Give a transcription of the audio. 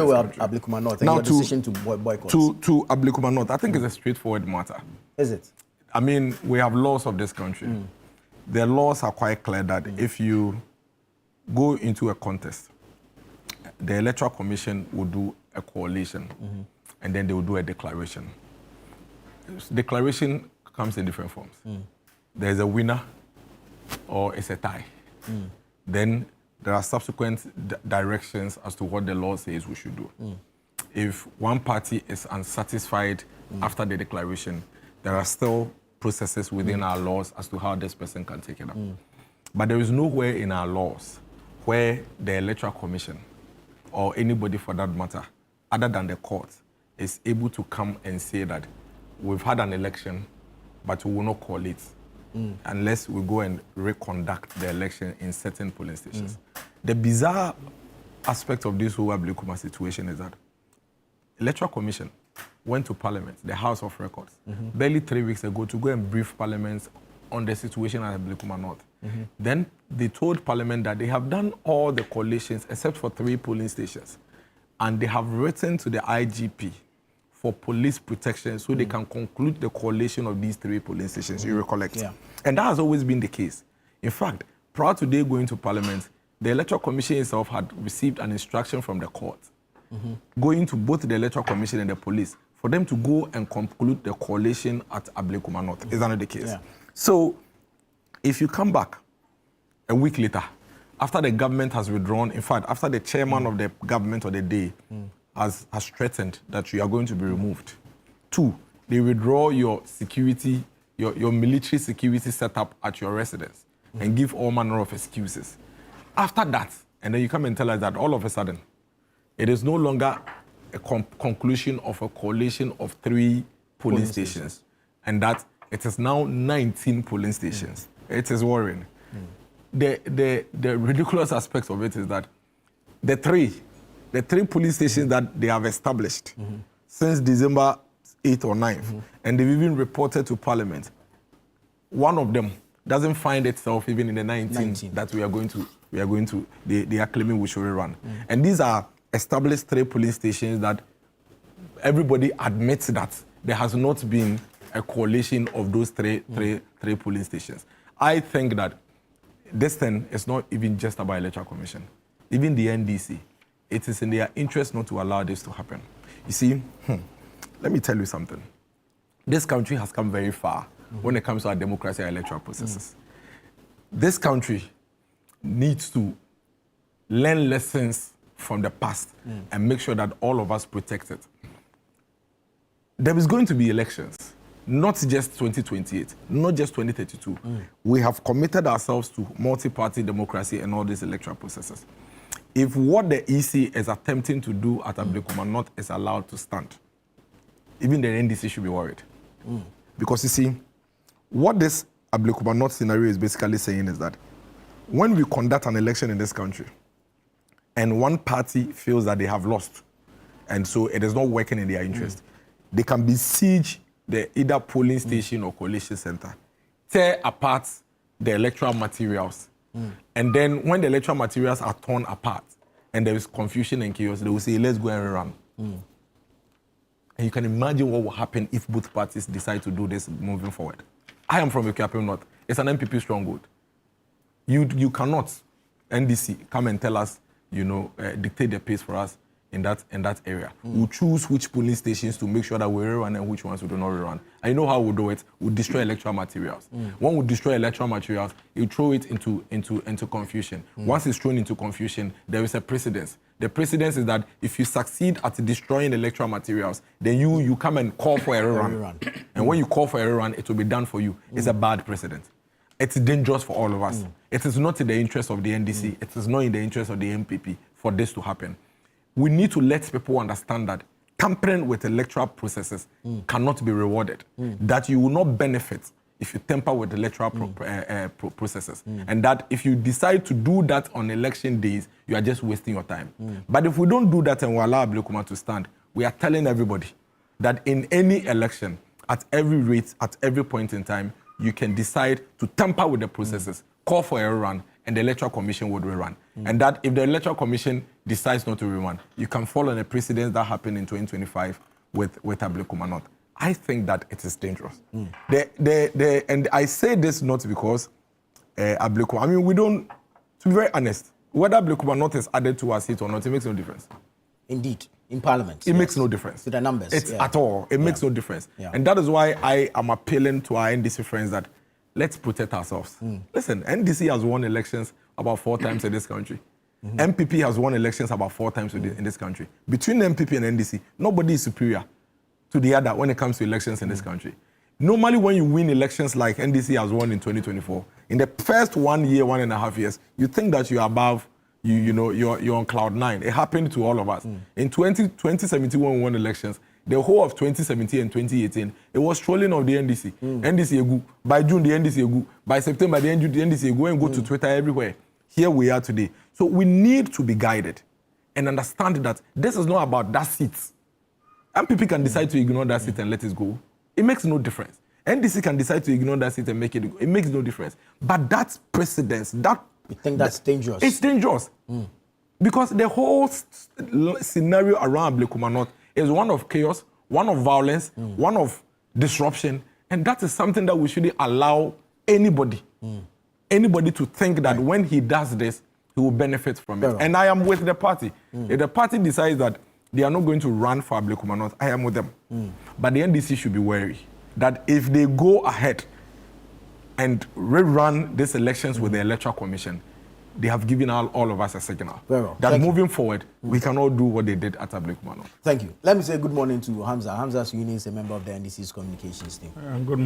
Ablekuma North, and your decision to boycott. To Ablekuma North, I think it's a straightforward matter. Is it? I mean, we have laws of this country. The laws are quite clear that if you go into a contest, the Electoral Commission will do a coalition, and then they will do a declaration. Declaration comes in different forms. There's a winner, or it's a tie. Then there are subsequent directions as to what the law says we should do. If one party is unsatisfied after the declaration, there are still processes within our laws as to how this person can take it up. But there is nowhere in our laws where the Electoral Commission or anybody for that matter, other than the court, is able to come and say that we've had an election, but we will not call it unless we go and reconduct the election in certain polling stations. The bizarre aspect of this whole Ablekuma situation is that Electoral Commission went to Parliament, the House of Records, barely 3 weeks ago to go and brief Parliament on the situation at Ablekuma North. Then they told Parliament that they have done all the coalitions except for 3 polling stations. And they have written to the IGP for police protection so they can conclude the coalition of these 3 polling stations, you recollect. And that has always been the case. In fact, prior to they going to Parliament, the Electoral Commission itself had received an instruction from the court going to both the Electoral Commission and the police for them to go and conclude the coalition at Ablekuma North. Is that not the case? So, if you come back a week later, after the government has withdrawn, in fact, after the chairman of the government of the day has threatened that you are going to be removed. 2, they withdraw your security, your military security setup at your residence and give all manner of excuses. After that, and then you come and tell us that all of a sudden, it is no longer a conclusion of a coalition of 3 polling stations, and that it is now 19 polling stations. It is worrying. The ridiculous aspect of it is that the three polling stations that they have established since December 8th or 9th, and they've even reported to Parliament, one of them doesn't find itself even in the 19 that they are claiming we should rerun. And these are established 3 polling stations that everybody admits that there has not been a coalition of those three polling stations. I think that this thing is not even just about Electoral Commission. Even the NDC, it is in their interest not to allow this to happen. You see, let me tell you something. This country has come very far when it comes to our democracy and electoral processes. This country needs to learn lessons from the past and make sure that all of us protect it. There is going to be elections, not just 2028, not just 2032. We have committed ourselves to multi-party democracy and all these electoral processes. If what the EC is attempting to do at Ablekuma North is allowed to stand, even the NDC should be worried. Because you see, what this Ablekuma North scenario is basically saying is that when we conduct an election in this country and one party feels that they have lost, and so it is not working in their interest, they can besiege the either polling station or coalition center, tear apart the electoral materials, and then when the electoral materials are torn apart and there is confusion and chaos, they will say, let's go and rerun. And you can imagine what will happen if both parties decide to do this moving forward. I am from Ablekuma North. It's an MPP stronghold. You cannot, NDC, come and tell us, dictate the pace for us in that area. We'll choose which polling stations to make sure that we rerun and which ones we do not rerun. I know how we'll do it. We'll destroy electoral materials. When we destroy electoral materials, you throw it into confusion. Once it's thrown into confusion, there is a precedence. The precedence is that if you succeed at destroying electoral materials, then you come and call for a rerun. And when you call for a rerun, it will be done for you. It's a bad precedent. It's dangerous for all of us. It is not in the interest of the NDC. It is not in the interest of the MPP for this to happen. We need to let people understand that tampering with electoral processes cannot be rewarded. That you will not benefit if you tamper with electoral processes. And that if you decide to do that on election days, you are just wasting your time. But if we don't do that and we allow Ablekuma to stand, we are telling everybody that in any election, at every rate, at every point in time, you can decide to tamper with the processes, call for a rerun, and the Electoral Commission would rerun. And that if the Electoral Commission decides not to rerun, you can follow on a precedent that happened in 2025 with Ablekuma not. I think that it is dangerous. And I say this not because Ablekuma, I mean, we don't, to be very honest, whether Ablekuma not is added to our seat or not, it makes no difference. Indeed, in Parliament. It makes no difference. To the numbers. It's at all. It makes no difference. And that is why I am appealing to our NDC friends that let's protect ourselves. Listen, NDC has won elections about 4 times in this country. MPP has won elections about 4 times in this country. Between MPP and NDC, nobody is superior to the other when it comes to elections in this country. Normally, when you win elections like NDC has won in 2024, in the first 1 year, 1.5 years, you think that you're above, you're on cloud 9. It happened to all of us. In 2017, when we won elections, the whole of 2017 and 2018, it was trolling of the NDC. NDC egu. By June, the NDC egu. By September, the NDC egu and go to Twitter everywhere. Here we are today. So we need to be guided and understand that this is not about that seat. MPP can decide to ignore that seat and let it go. It makes no difference. NDC can decide to ignore that seat and make it go. It makes no difference. But that precedence, you think that's dangerous? It's dangerous. Because the whole scenario around Ablekuma North is one of chaos, one of violence, one of disruption. And that is something that we shouldn't allow anybody to think that when he does this, he will benefit from it. And I am with the party. If the party decides that they are not going to run for Ablekuma North, I am with them. But the NDC should be wary that if they go ahead and rerun these elections with the Electoral Commission, they have given all of us a signal that moving forward, we cannot do what they did at Ablekuma North. Thank you. Let me say good morning to Hamza. Hamza Suyini is a member of the NDC's communications team. Good morning.